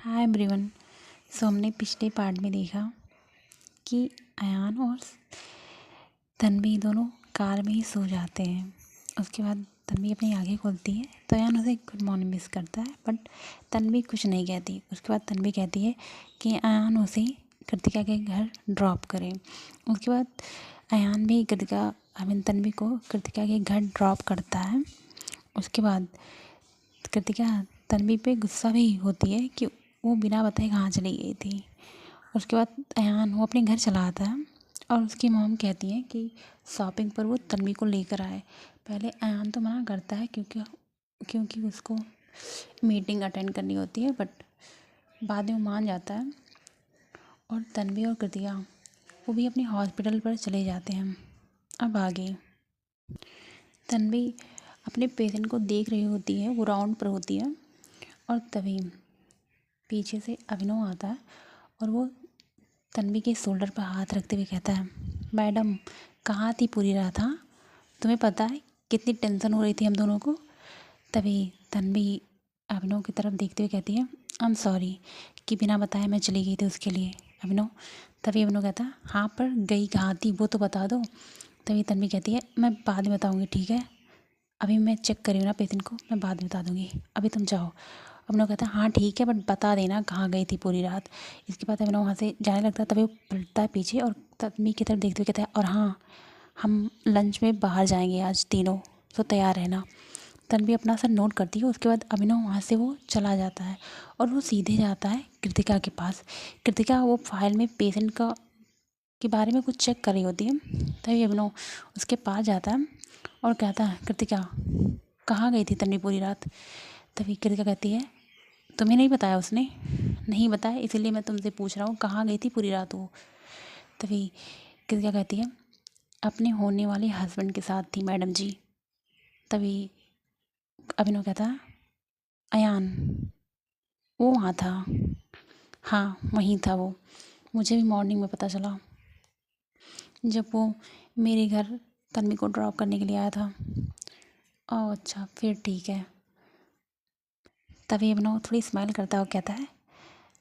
Hi everyone. सो हमने पिछले part में देखा कि अयान और तन्वी दोनों कार में ही सो जाते हैं। उसके बाद तन्वी अपनी आँखें खोलती है तो अयान उसे गुड मॉर्निंग मिस करता है, बट तन्वी कुछ नहीं कहती। उसके बाद तन्वी कहती है कि अयान उसे कृतिका के घर ड्रॉप करे। उसके बाद अयान भी तन्वी को कृतिका के घर ड्रॉप करता है। उसके बाद कृतिका तन्वी पे गुस्सा भी होती है कि वो बिना बताए कहाँ चली गई थी। उसके बाद अयान वो अपने घर चला आता है और उसकी मॉम कहती है कि शॉपिंग पर वो तन्वी को लेकर आए। पहले अयान तो मना करता है क्योंकि उसको मीटिंग अटेंड करनी होती है, बट बाद में वो मान जाता है और तन्वी और कृतिका वो भी अपने हॉस्पिटल पर चले जाते हैं। अब आगे तन्वी अपने पेशेंट को देख रही होती है, वो राउंड पर होती है और तभी पीछे से अभिनव आता है और वो तन्वी के शोल्डर पर हाथ रखते हुए कहता है, मैडम कहाँ थी पूरी रात? हाँ, तुम्हें पता है कितनी टेंशन हो रही थी हम दोनों को। तभी तन्वी अभिनव की तरफ देखते हुए कहती है, आई एम सॉरी कि बिना बताए मैं चली गई थी उसके लिए अभिनव। तभी अभिनव कहता है, हाँ पर गई कहाँ थी वो तो बता दो। तभी तन्वी कहती है, मैं बाद में बताऊँगी, ठीक है? अभी मैं चेक कर रही हूँ ना पेशेंट को, मैं बाद में बता दूँगी, अभी तुम जाओ। अभिनव कहता है, हाँ ठीक है, बट बता देना कहाँ गई थी पूरी रात। इसके बाद अभिनव वहाँ से जाने लगता है। तभी वो पलटता है पीछे और तन्वी की तरफ देखते हुए कहता है, और हाँ हम लंच में बाहर जाएंगे आज तीनों, तो तैयार रहना। तन्वी अपना सर नोट करती है। उसके बाद अभिनव वहाँ से वो चला जाता है और वो सीधे जाता है कृतिका के पास। कृतिका वो फाइल में पेशेंट का के बारे में कुछ चेक कर रही होती है। तभी अभिनव उसके पास जाता है और कहता है, कृतिका कहाँ गई थी तन्वी पूरी रात? तभी कृतिका कहती है, तुम्हें नहीं बताया उसने? नहीं बताया, इसीलिए मैं तुमसे पूछ रहा हूँ कहाँ गई थी पूरी रात वो। तभी कृतिका कहती है, अपने होने वाले हस्बैंड के साथ थी मैडम जी। तभी अभिनव कहता है, अयान वो वहाँ था? हाँ वहीं था वो, मुझे भी मॉर्निंग में पता चला जब वो मेरे घर तन्वी को ड्रॉप करने के लिए आया था। ओह अच्छा, फिर ठीक है। तभी अभिनव थोड़ी स्माइल करता है और कहता है,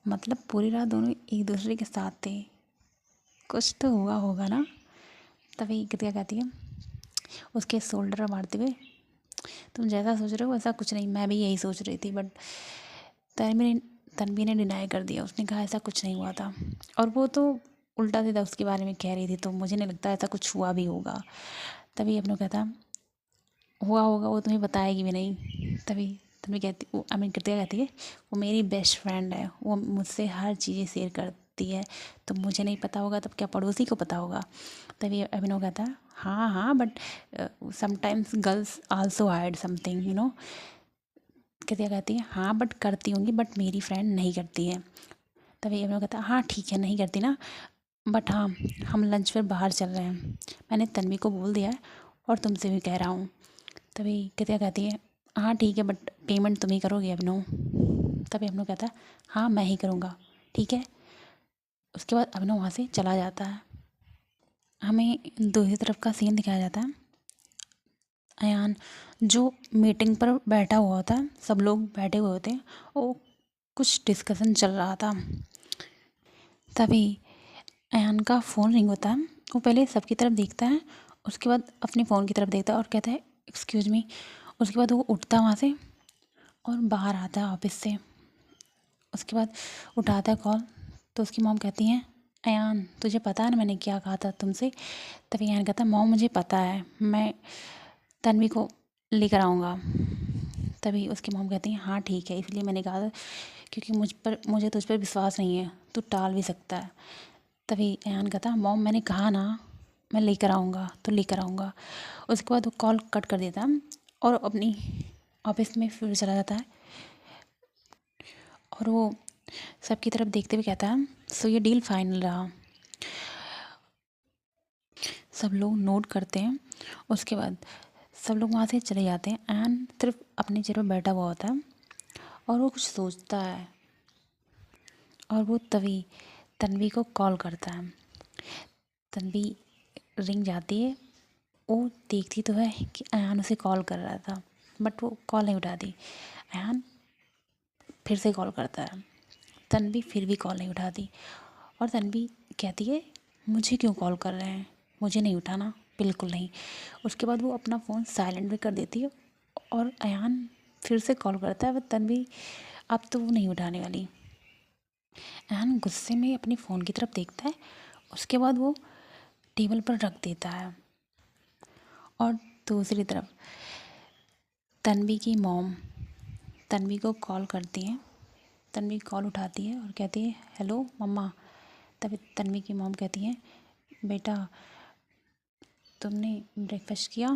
मतलब पूरी रात दोनों एक दूसरे के साथ थे, कुछ तो हुआ होगा ना? तभी कृतिका कहती है उसके शोल्डर मारते हुए, तुम जैसा सोच रहे हो वैसा कुछ नहीं, मैं भी यही सोच रही थी, बट तन्वी तन्वी ने डिनाई कर दिया। उसने कहा ऐसा कुछ नहीं हुआ था, और वो तो उल्टा सीधा उसके बारे में कह रही थी, तो मुझे नहीं लगता ऐसा कुछ हुआ भी होगा। तभी अपनों कहता, हुआ होगा वो तुम्हें बताएगी भी नहीं। तभी तन्वी कहती, वो कृतिका कहती है, वो मेरी बेस्ट फ्रेंड है, वो मुझसे हर चीज़ें शेयर करती है, तो मुझे नहीं पता होगा तब क्या पड़ोसी को पता होगा? तभी अभिनव कहता है, हाँ हाँ but sometimes girls also hide something you know. Kritika कहती है, हाँ बट करती होंगी, बट मेरी फ्रेंड नहीं करती है। तभी अभिनव कहता है, हाँ ठीक है नहीं करती ना, बट हाँ हम लंच पर बाहर चल रहे हैं, मैंने तन्वी को बोल दिया है और तुमसे भी कह रहा हूँ। तभी कृतिका कहती है, हाँ ठीक है बट पेमेंट तुम ही करोगे अभिनव। तभी अभिनव कहता है, हाँ मैं ही करूँगा, ठीक है। उसके बाद अभिनव वहाँ से चला जाता है। हमें दूसरी तरफ का सीन दिखाया जाता है। अयान जो मीटिंग पर बैठा हुआ होता है, सब लोग बैठे हुए होते हैं, वो कुछ डिस्कशन चल रहा था। तभी अयान का फ़ोन रिंग होता है। वो पहले सबकी तरफ देखता है, उसके बाद अपने फ़ोन की तरफ देखता है और कहता है, एक्सक्यूज़ मी। उसके बाद वो उठता है वहाँ से और बाहर आता है ऑफिस से। उसके बाद उठाता है कॉल, तो उसकी मॉम कहती हैं, अयान तुझे पता है ना मैंने क्या कहा था तुमसे? तभी अयान कहता है, मॉम मुझे पता है, मैं तन्वी को लेकर आऊँगा। तभी उसकी मॉम कहती हैं, हाँ ठीक है, इसलिए मैंने कहा था, क्योंकि मुझे तुझ पर विश्वास नहीं है, तू टाल भी सकता है। तभी अयान कहता, मॉम मैंने कहा ना मैं लेकर आऊँगा तो लेकर आऊँगा। उसके बाद वो कॉल कट कर देता है और अपनी ऑफिस में फिर चला जाता है और वो सबकी तरफ देखते हुए कहता है, सो ये डील फाइनल रहा। सब लोग नोट करते हैं। उसके बाद सब लोग वहाँ से चले जाते हैं। अयान सिर्फ अपनी चेयर पर बैठा हुआ होता है और वो कुछ सोचता है और वो तभी तन्वी को कॉल करता है। तन्वी रिंग जाती है, वो देखती तो है कि अयान उसे कॉल कर रहा था, बट वो कॉल नहीं उठाती। अयान फिर से कॉल करता है। तन्वी फिर भी कॉल नहीं उठाती और तन्वी कहती है मुझे क्यों कॉल कर रहे हैं, मुझे नहीं उठाना, बिल्कुल नहीं। उसके बाद वो अपना फ़ोन साइलेंट में कर देती है और अयान फिर से कॉल करता है, वह तन्वी अब तो वो नहीं उठाने वाली। अयान गुस्से में अपने फ़ोन की तरफ देखता है, उसके बाद वो टेबल पर रख देता है। और दूसरी तरफ तन्वी की मॉम तन्वी को कॉल करती है। तन्वी कॉल उठाती है और कहती है हेलो मम्मा। तभी तन्वी की मॉम कहती है बेटा तुमने ब्रेकफास्ट किया।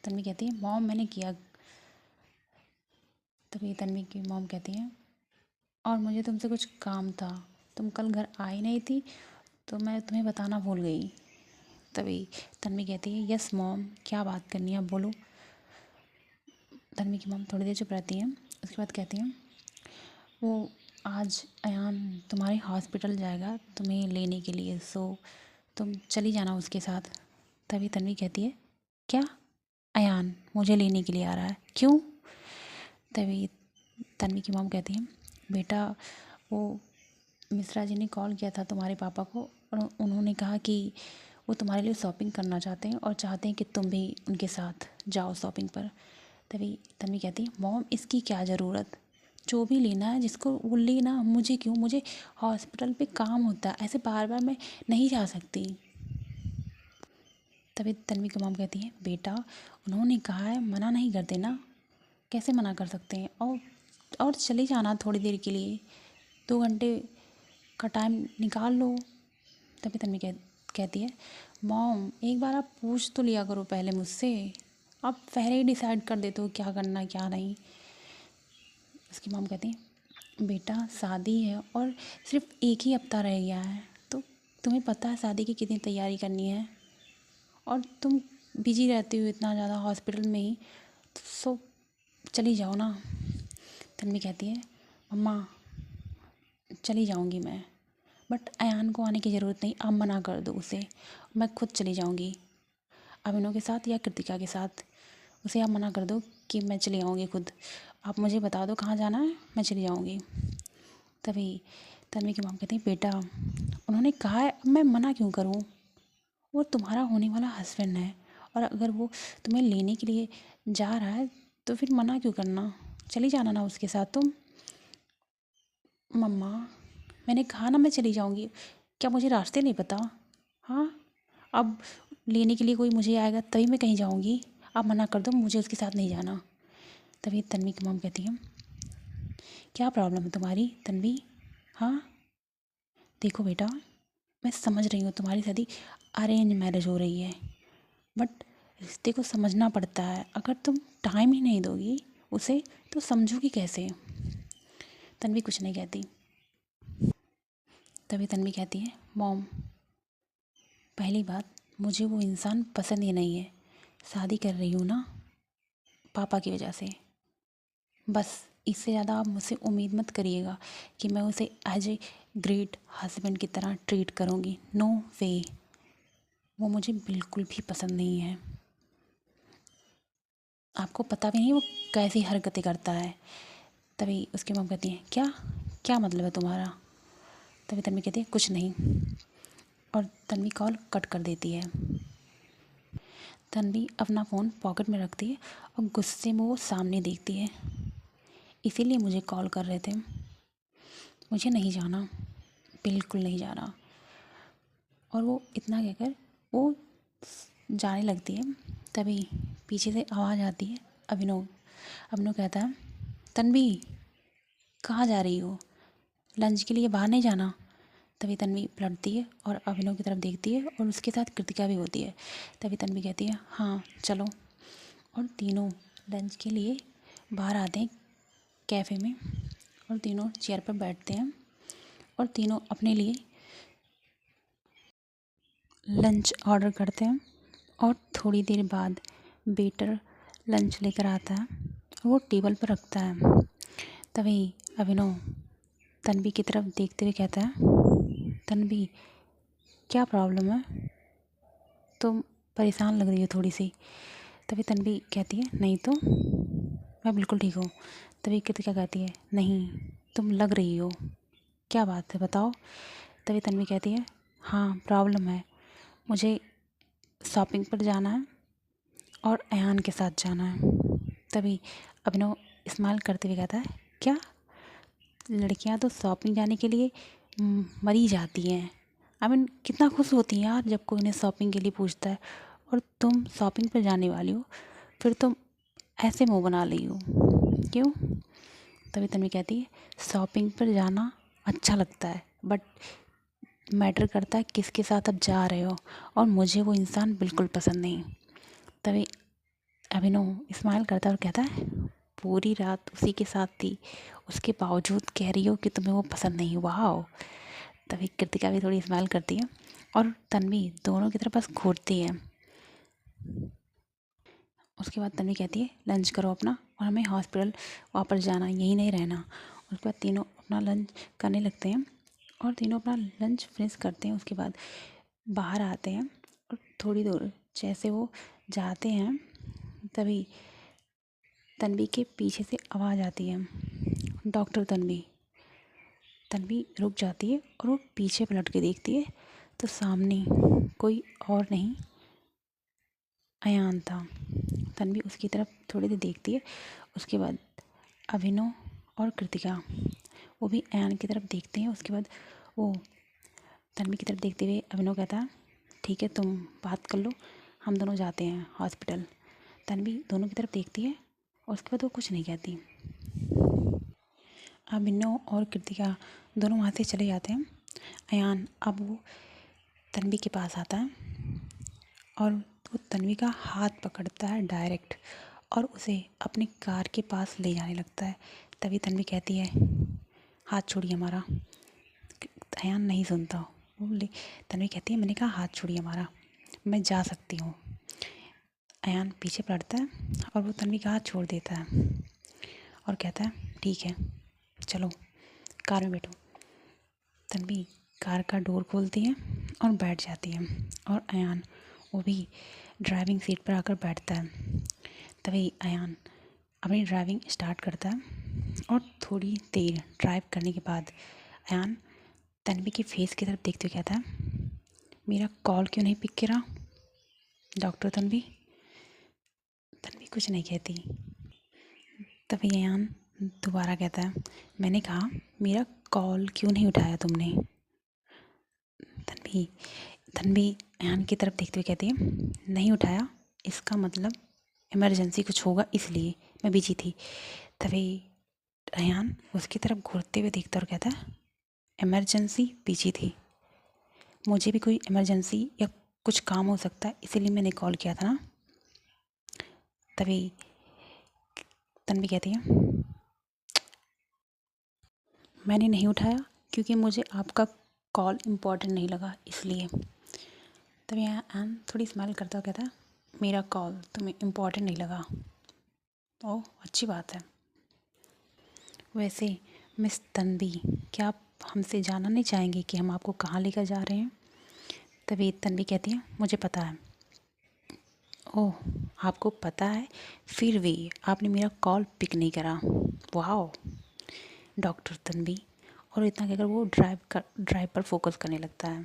तन्वी कहती है मॉम मैंने किया। तभी तन्वी की मॉम कहती है और मुझे तुमसे कुछ काम था, तुम कल घर आई नहीं थी तो मैं तुम्हें बताना भूल गई। तभी तन्वी कहती है यस मॉम, क्या बात करनी है आप बोलो। तन्वी की मॉम थोड़ी देर चुप रहती हैं, उसके बाद कहती हैं वो आज अयान तुम्हारे हॉस्पिटल जाएगा तुम्हें लेने के लिए, सो तुम चली जाना उसके साथ। तभी तन्वी कहती है क्या, अयान मुझे लेने के लिए आ रहा है, क्यों? तभी तन्वी की मॉम कहती है बेटा वो मिश्रा जी ने कॉल किया था तुम्हारे पापा को और उन्होंने कहा कि वो तुम्हारे लिए शॉपिंग करना चाहते हैं और चाहते हैं कि तुम भी उनके साथ जाओ शॉपिंग पर। तभी तन्वी कहती है मॉम इसकी क्या ज़रूरत, जो भी लेना है जिसको वो लेना, मुझे क्यों, मुझे हॉस्पिटल पे काम होता है, ऐसे बार बार मैं नहीं जा सकती। तभी तन्वी की मॉम कहती है बेटा उन्होंने कहा है, मना नहीं कर देना, कैसे मना कर सकते हैं, और चली जाना थोड़ी देर के लिए, 2 घंटे का टाइम निकाल लो। तभी तन्वी कहती है मॉम एक बार आप पूछ तो लिया करो पहले मुझसे, आप पहले ही डिसाइड कर देते हो क्या करना क्या नहीं। उसकी मॉम कहती है बेटा शादी है और सिर्फ एक ही हफ्ता रह गया है, तो तुम्हें पता है शादी की कितनी तैयारी करनी है और तुम बिजी रहती हो इतना ज़्यादा हॉस्पिटल में ही, सो चली जाओ ना। तन्वी कहती है मम्मा चली जाऊंगी मैं, बट अयान को आने की ज़रूरत नहीं, आप मना कर दो उसे, मैं खुद चली जाऊंगी अभिनव के साथ या कृतिका के साथ। उसे आप मना कर दो कि मैं चली आऊँगी खुद, आप मुझे बता दो कहाँ जाना है, मैं चली जाऊँगी। तभी तन्वी की मॉम कहती है बेटा उन्होंने कहा है, अब मैं मना क्यों करूँ, वो तुम्हारा होने वाला हस्बैंड है और अगर वो तुम्हें लेने के लिए जा रहा है तो फिर मना क्यों करना, चली जाना ना उसके साथ तुम। मम्मा मैंने कहा ना मैं चली जाऊँगी, क्या मुझे रास्ते नहीं पता? हाँ अब लेने के लिए कोई मुझे आएगा तभी मैं कहीं जाऊँगी, आप मना कर दो, मुझे उसके साथ नहीं जाना। तभी तन्वी की मॉम कहती है क्या प्रॉब्लम है तुम्हारी तन्वी? हाँ देखो बेटा मैं समझ रही हूँ तुम्हारी शादी अरेंज मैरिज हो रही है, बट रिश्ते को समझना पड़ता है, अगर तुम टाइम ही नहीं दोगी उसे तो समझोगी कैसे। तन्वी कुछ नहीं कहती। तभी तन्वी कहती है मॉम पहली बात मुझे वो इंसान पसंद ही नहीं है, शादी कर रही हूँ ना पापा की वजह से, बस इससे ज़्यादा आप मुझसे उम्मीद मत करिएगा कि मैं उसे एज ए ग्रेट हस्बैंड की तरह ट्रीट करूँगी, नो वे, वो मुझे बिल्कुल भी पसंद नहीं है। आपको पता भी नहीं वो कैसी हरकतें करता है। तभी उसकी मॉम कहती है क्या क्या मतलब है तुम्हारा? तभी तन्वी कहती है कुछ नहीं और तन्वी कॉल कट कर देती है। तन्वी अपना फ़ोन पॉकेट में रखती है और गुस्से में वो सामने देखती है, इसीलिए मुझे कॉल कर रहे थे, मुझे नहीं जाना, बिल्कुल नहीं जाना। और वो इतना कहकर वो जाने लगती है। तभी पीछे से आवाज़ आती है अभिनव। अभिनव कहता है तन्वी कहाँ जा रही हो, लंच के लिए बाहर नहीं जाना? तभी तन्वी पलटती है और अभिनव की तरफ देखती है और उसके साथ कृतिका भी होती है। तभी तन्वी कहती है हाँ चलो, और तीनों लंच के लिए बाहर आते हैं कैफ़े में और तीनों चेयर पर बैठते हैं और तीनों अपने लिए लंच ऑर्डर करते हैं। और थोड़ी देर बाद वेटर लंच लेकर आता है, वो टेबल पर रखता है। तभी अभिनव तन्वी की तरफ देखते हुए कहता है तन्वी क्या प्रॉब्लम है, तुम परेशान लग रही हो थोड़ी सी। तभी तन्वी कहती है नहीं तो मैं बिल्कुल ठीक हूँ। तभी कृतिका कहती है नहीं तुम लग रही हो। क्या बात है बताओ। तभी तन्वी कहती है हाँ प्रॉब्लम है, मुझे शॉपिंग पर जाना है और अयान के साथ जाना है। तभी अभिनव स्माइल करते हुए कहता है क्या, लड़कियां तो शॉपिंग जाने के लिए मरी जाती हैं। आई मीन कितना खुश होती हैं यार जब कोई उन्हें शॉपिंग के लिए पूछता है, और तुम शॉपिंग पर जाने वाली हो, फिर तुम ऐसे मुंह बना रही हो क्यों। तभी तन्वी कहती है शॉपिंग पर जाना अच्छा लगता है, बट मैटर करता है किसके साथ आप जा रहे हो, और मुझे वो इंसान बिल्कुल पसंद नहीं। तभी अभिनव स्माइल करता है और कहता है पूरी रात उसी के साथ थी, उसके बावजूद कह रही हो कि तुम्हें वो पसंद नहीं हुआ हो। तभी कृतिका भी थोड़ी स्माइल करती है और तन्वी दोनों की तरफ बस घूरती है। उसके बाद तन्वी कहती है लंच करो अपना, और हमें हॉस्पिटल वापस जाना, यहीं नहीं रहना। उसके बाद तीनों अपना लंच करने लगते हैं और तीनों अपना लंच फिनिश करते हैं। उसके बाद बाहर आते हैं और थोड़ी दूर जैसे वो जाते हैं तभी तन्वी के पीछे से आवाज़ आती है डॉक्टर तन्वी। तन्वी रुक जाती है और वो पीछे पलट के देखती है तो सामने कोई और नहीं अयान था। तन्वी उसकी तरफ थोड़ी देर देखती है। उसके बाद अभिनव और कृतिका वो भी अयान की तरफ देखते हैं। उसके बाद वो तन्वी की तरफ देखते हुए अभिनव कहता है ठीक है तुम बात कर लो, हम दोनों जाते हैं हॉस्पिटल। तन्वी दोनों की तरफ देखती है और उसके बाद वो कुछ नहीं कहती। अभिनव और कृतिका दोनों वहाँ से चले जाते हैं। अयान अब वो तन्वी के पास आता है और वो तन्वी का हाथ पकड़ता है डायरेक्ट और उसे अपनी कार के पास ले जाने लगता है। तभी तन्वी कहती है हाथ छोड़िए हमारा। अयान नहीं सुनता, वो बोले तन्वी कहती है मैंने कहा हाथ छोड़िए हमारा, मैं जा सकती हूँ। अयान पीछे पलटता है और वो तन्वी का हाथ छोड़ देता है और कहता है ठीक है चलो कार में बैठो। तन्वी कार का डोर खोलती है और बैठ जाती है और अयान वो भी ड्राइविंग सीट पर आकर बैठता है। तभी अयान अपनी ड्राइविंग स्टार्ट करता है और थोड़ी देर ड्राइव करने के बाद अयान तन्वी के फेस की तरफ देखते हुए कहता है मेरा कॉल क्यों नहीं पिक कर रहा डॉक्टर तन्वी। तन्वी कुछ नहीं कहती। तभी अयान दोबारा कहता है मैंने कहा मेरा कॉल क्यों नहीं उठाया तुमने। तन्वी तन्वी अयान की तरफ देखते हुए कहती है नहीं उठाया, इसका मतलब इमरजेंसी कुछ होगा इसलिए मैं बिजी थी। तभी अयान उसकी तरफ घूरते हुए देखता और कहता है इमरजेंसी बिजी थी, मुझे भी कोई इमरजेंसी या कुछ काम हो सकता है इसीलिए मैंने कॉल किया था ना। तभी तन्वी कहती है मैंने नहीं उठाया क्योंकि मुझे आपका कॉल इम्पोर्टेंट नहीं लगा इसलिए। तभी अयान थोड़ी स्माइल करता हुआ कहता है मेरा कॉल तुम्हें इम्पोर्टेंट नहीं लगा, ओह अच्छी बात है। वैसे मिस तन्वी क्या आप हमसे जानना नहीं चाहेंगे कि हम आपको कहाँ लेकर जा रहे हैं। तभी तन्वी कहती है मुझे पता है। ओह आपको पता है, फिर भी आपने मेरा कॉल पिक नहीं करा, वाह डॉक्टर तन्वी। और इतना कहकर वो ड्राइव पर फोकस करने लगता है।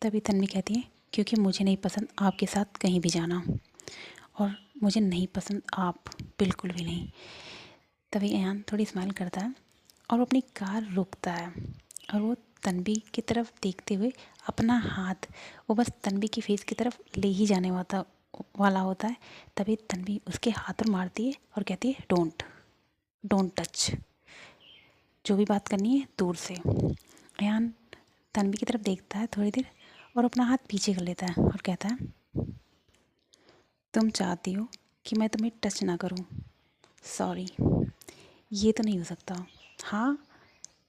तभी तन्वी कहती है क्योंकि मुझे नहीं पसंद आपके साथ कहीं भी जाना, और मुझे नहीं पसंद आप बिल्कुल भी नहीं। तभी अयान थोड़ी स्माइल करता है और वो अपनी कार रोकता है और वो तन्वी की तरफ देखते हुए अपना हाथ वो बस तन्वी की फेस की तरफ ले ही जाने वाला होता है। तभी तन्वी उसके हाथ पर मारती है और कहती है डोंट डोंट टच, जो भी बात करनी है दूर से। अयान तन्वी की तरफ देखता है थोड़ी देर और अपना हाथ पीछे कर लेता है और कहता है तुम चाहती हो कि मैं तुम्हें टच ना करूं, सॉरी ये तो नहीं हो सकता। हाँ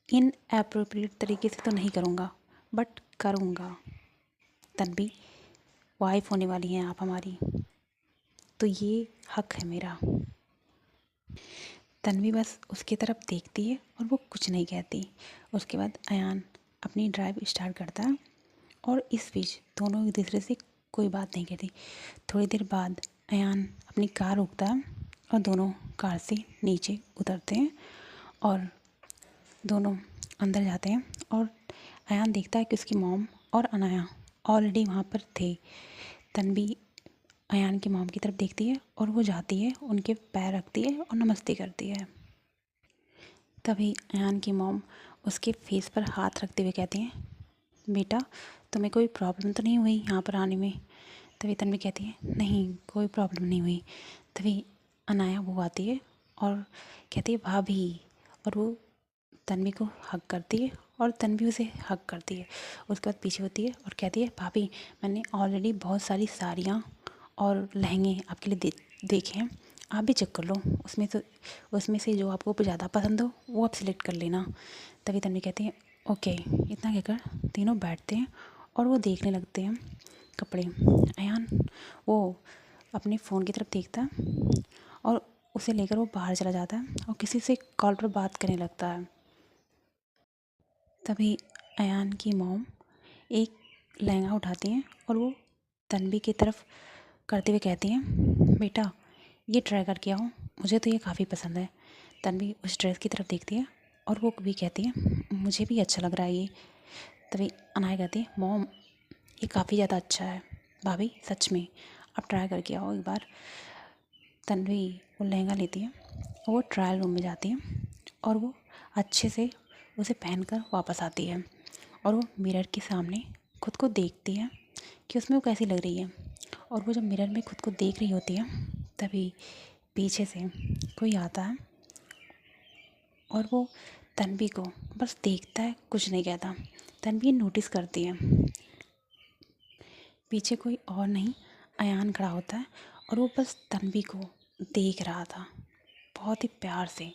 इन एप्रोप्रिएट तरीके से तो नहीं करूँगा बट करूँगा। तन्वी वाइफ होने वाली हैं आप हमारी, तो ये हक है मेरा। तन्वी बस उसकी तरफ देखती है और वो कुछ नहीं कहती। उसके बाद अयान अपनी ड्राइव स्टार्ट करता है और इस बीच दोनों एक दूसरे से कोई बात नहीं करती। थोड़ी देर बाद अयान अपनी कार रोकता है और दोनों कार से नीचे उतरते हैं और दोनों अंदर जाते हैं और अयान देखता है कि उसकी मॉम और अनाया ऑलरेडी वहाँ पर थे। तन्वी अयान की मॉम की तरफ देखती है और वो जाती है, उनके पैर रखती है और नमस्ते करती है। तभी अयान की मॉम उसके फेस पर हाथ रखते हुए कहती हैं, बेटा तुम्हें कोई प्रॉब्लम तो नहीं हुई यहाँ पर आने में? तभी तन्वी कहती है, नहीं कोई प्रॉब्लम नहीं हुई। तभी अनाया वो आती है और कहती है, भाभी, और वो तन्वी को हग करती है और तन्वी उसे हग करती है। उसके बाद पीछे होती है और कहती है, भाभी मैंने ऑलरेडी बहुत सारी साड़ियाँ और लहंगे आपके लिए देखे हैं, आप भी चेक कर लो, उसमें से जो आपको ज़्यादा पसंद हो वो आप सिलेक्ट कर लेना। तभी तन्वी कहती है, ओके। इतना कहकर तीनों बैठते हैं और वो देखने लगते हैं कपड़े। अयान वो अपने फ़ोन की तरफ देखता है और उसे लेकर वो बाहर चला जाता है और किसी से कॉल पर बात करने लगता है। तभी अयान की मॉम एक लहंगा उठाती हैं और वो तन्वी की तरफ करते हुए कहती हैं, बेटा ये ट्राई करके आओ, मुझे तो ये काफ़ी पसंद है। तन्वी उस ड्रेस की तरफ देखती है और वो भी कहती है, मुझे भी अच्छा लग रहा है ये। तभी अनाया कहती है, मॉम ये काफ़ी ज़्यादा अच्छा है, भाभी सच में आप ट्राई करके आओ एक बार। तन्वी वो लहंगा लेती है, वो ट्रायल रूम में जाती है और वो अच्छे से उसे पहनकर वापस आती है और वो मिरर के सामने खुद को देखती है कि उसमें वो कैसी लग रही है। और वो जब मिरर में खुद को देख रही होती है तभी पीछे से कोई आता है और वो तन्वी को बस देखता है, कुछ नहीं कहता। तन्वी नोटिस करती है पीछे कोई और नहीं, अयान खड़ा होता है और वो बस तन्वी को देख रहा था बहुत ही प्यार से।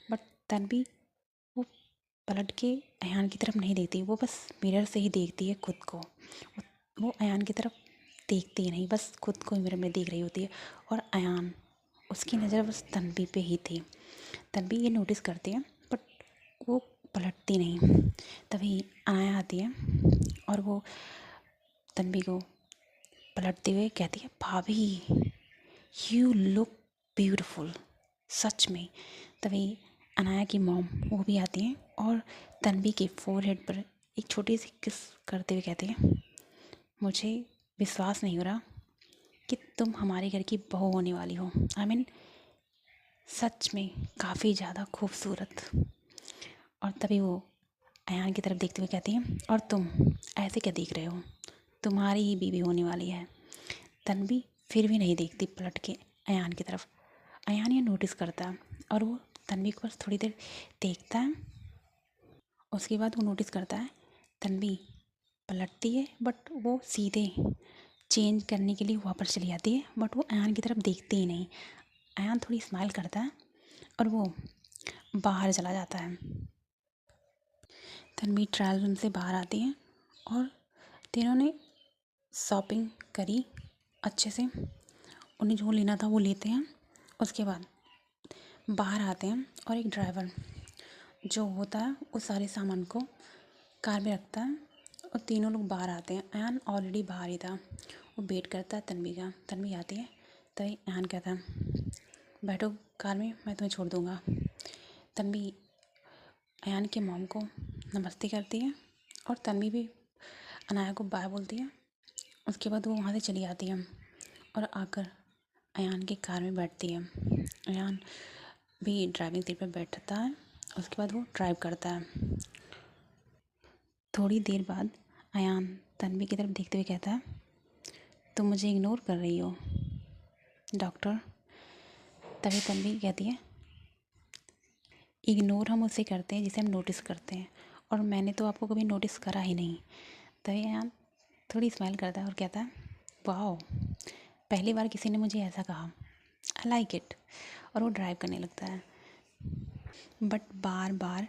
बट तन्वी वो पलट के अयान की तरफ नहीं देखती, वो बस मिरर से ही देखती है खुद को। वो अयान की तरफ देखती ही नहीं, बस खुद को मिरर में देख रही होती है और अयान उसकी नज़र बस तन्वी पे ही थी। तन्वी ये नोटिस करती है बट वो पलटती नहीं। तभी अनाया आती है और वो तन्वी को पलटते हुए कहती है, भाभी यू लुक ब्यूटीफुल, सच में। तभी अनाया की मॉम वो भी आती हैं और तन्वी के फोरहेड पर एक छोटी सी किस करते हुए कहती हैं, मुझे विश्वास नहीं हो रहा कि तुम हमारे घर की बहू होने वाली हो। आई मीन सच में काफ़ी ज़्यादा खूबसूरत। और तभी वो अयान की तरफ देखते हुए कहती हैं, और तुम ऐसे क्या देख रहे हो, तुम्हारी ही बीवी होने वाली है। तन्वी फिर भी नहीं देखती पलट के अयान की तरफ। अयान ये नोटिस करता है और वो तन्वी को बस थोड़ी देर देखता है। उसके बाद वो नोटिस करता है तन्वी पलटती है बट वो सीधे चेंज करने के लिए वापस चली जाती है, बट वो अयान की तरफ देखती ही नहीं। अयान थोड़ी स्माइल करता है और वो बाहर चला जाता है। तन्वी ट्रायल रूम से बाहर आती है और तीनों ने शॉपिंग करी अच्छे से, उन्हें जो लेना था वो लेते हैं। उसके बाद बाहर आते हैं और एक ड्राइवर जो होता है वो सारे सामान को कार में रखता है और तीनों लोग बाहर आते हैं। अयान ऑलरेडी बाहर ही था, वो वेट करता है तन्वी का। तन्वी आती है तभी अयान कहता है, बैठो कार में, मैं तुम्हें छोड़ दूँगा। तन्वी अयान के मॉम को नमस्ते करती है और तन्वी भी अनाया को बाय बोलती है। उसके बाद वो वहाँ से चली आती है और आकर अयान की कार में बैठती है। अयान भी ड्राइविंग सीट पर बैठता है, उसके बाद वो ड्राइव करता है। थोड़ी देर बाद अयान तन्वी की तरफ देखते हुए कहता है, तुम मुझे इग्नोर कर रही हो डॉक्टर। तभी तन्वी कहती है, इग्नोर हम उसे करते हैं जिसे हम नोटिस करते हैं, और मैंने तो आपको कभी नोटिस करा ही नहीं। तभी अयान थोड़ी स्माइल करता है और कहता है, वाओ, पहली बार किसी ने मुझे ऐसा कहा, आई लाइक इट। और वो ड्राइव करने लगता है। बट बार बार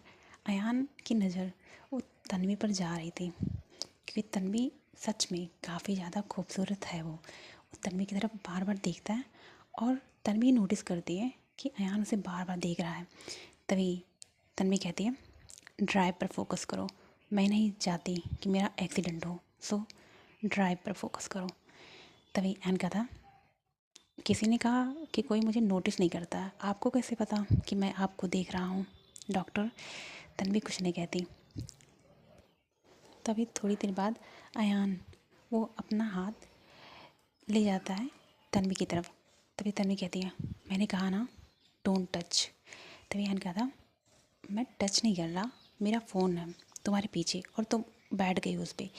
अयान की नज़र वो तन्वी पर जा रही थी क्योंकि तन्वी सच में काफ़ी ज़्यादा खूबसूरत है। वो तन्वी की तरफ बार बार देखता है और तन्वी नोटिस करती है कि अयान उसे बार बार देख रहा है। तभी तन्वी कहती है, ड्राइव पर फोकस करो, मैं नहीं चाहती कि मेरा एक्सीडेंट हो, सो ड्राइव पर फोकस करो। तभी अयान कहता, किसी ने कहा कि कोई मुझे नोटिस नहीं करता, आपको कैसे पता कि मैं आपको देख रहा हूँ डॉक्टर। तन्वी कुछ नहीं कहती। तभी थोड़ी देर बाद अयान वो अपना हाथ ले जाता है तन्वी की तरफ। तभी तन्वी कहती है, मैंने कहा ना डोंट टच। तभी अयान कहता, मैं टच नहीं कर रहा, मेरा फ़ोन है तुम्हारे पीछे और तुम बैठ गई उस पर।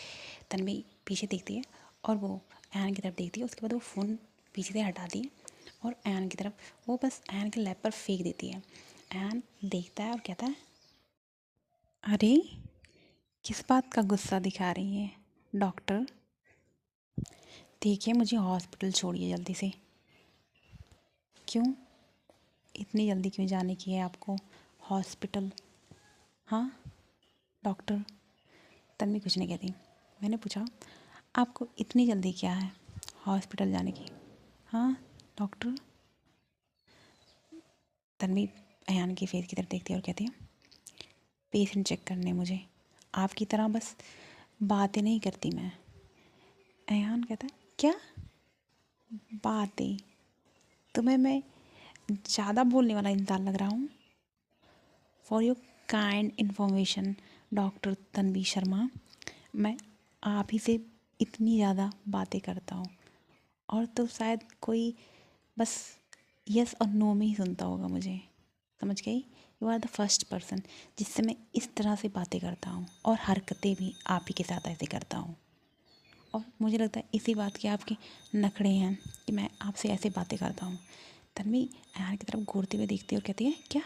तन्वी पीछे देखती है और वो अयान की तरफ देखती है। उसके बाद वो फ़ोन पीछे से हटाती है और अयान की तरफ वो बस अयान के लैप पर फेंक देती है। अयान देखता है और कहता है, अरे किस बात का गुस्सा दिखा रही है डॉक्टर? देखिए मुझे हॉस्पिटल छोड़िए जल्दी से। क्यों, इतनी जल्दी क्यों जाने की है आपको हॉस्पिटल? हाँ डॉक्टर। तन्वी कुछ नहीं कहती। मैंने पूछा, आपको इतनी जल्दी क्या है हॉस्पिटल जाने की? हाँ डॉक्टर। तन्वी अयान की फेस की तरफ देखती है और कहती है, पेशेंट चेक करने मुझे, आपकी तरह बस बातें नहीं करती मैं। अयान कहता है, क्या बातें? तुम्हें मैं ज़्यादा बोलने वाला इंसान लग रहा हूँ? For your kind information doctor Tanvi Sharma, मैं आप ही से इतनी ज़्यादा बातें करता हूँ और तो शायद कोई बस यस और नो में ही सुनता होगा मुझे। समझ गई? You are the first person जिससे मैं इस तरह से बातें करता हूँ और हरकतें भी आप ही के साथ ऐसे करता हूँ। और मुझे लगता है इसी बात के आपके नखरे हैं कि मैं आपसे ऐसे बातें करता हूँ। तन्वी अयान की तरफ घूरते हुए देखती है और कहती है, क्या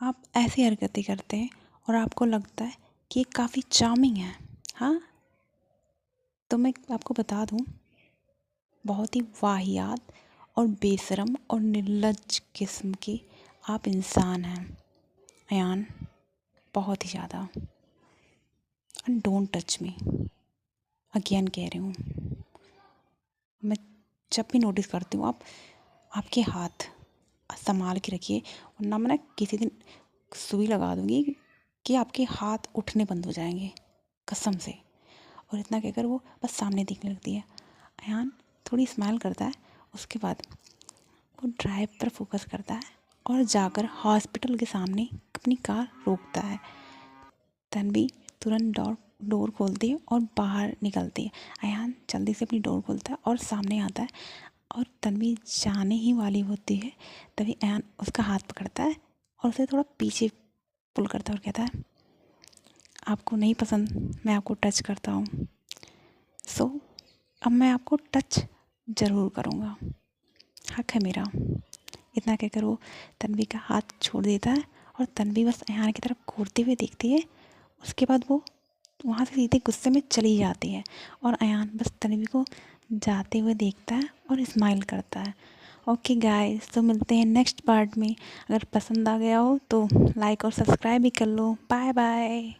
आप ऐसी हरकतें करते हैं और आपको लगता है कि ये काफ़ी चार्मिंग है? हाँ तो मैं आपको बता दूँ, बहुत ही वाहियात और बेशरम और निर्लज्ज किस्म के आप इंसान हैं अयान, बहुत ही ज़्यादा। And don't touch me, again कह रही हूँ। मैं जब भी नोटिस करती हूँ आपके हाथ संभाल के रखिए, वरना मैं ना किसी दिन सुई लगा दूँगी कि आपके हाथ उठने बंद हो जाएंगे कसम से। और इतना कहकर वो बस सामने देखने लगती है। अयान थोड़ी स्माइल करता है, उसके बाद वो ड्राइव पर फोकस करता है और जाकर हॉस्पिटल के सामने अपनी कार रोकता है। तन्वी तुरंत डोर खोलती है और बाहर निकलती है। अयान जल्दी से अपनी डोर खोलता है और सामने आता है और तन्वी जाने ही वाली होती है। तभी अयान उसका हाथ पकड़ता है और उसे थोड़ा पीछे पुल करता है और कहता है, आपको नहीं पसंद मैं आपको टच करता हूँ, सो अब मैं आपको टच ज़रूर करूँगा, हक है मेरा। इतना कहकर वो तन्वी का हाथ छोड़ देता है और तन्वी बस अयान की तरफ घूरते हुए देखती है। उसके बाद वो वहाँ से सीधे गुस्से में चली जाती है और अयान बस तन्वी को जाते हुए देखता है और स्माइल करता है। ओके गाइस, तो मिलते हैं नेक्स्ट पार्ट में। अगर पसंद आ गया हो तो लाइक और सब्सक्राइब भी कर लो। Bye bye.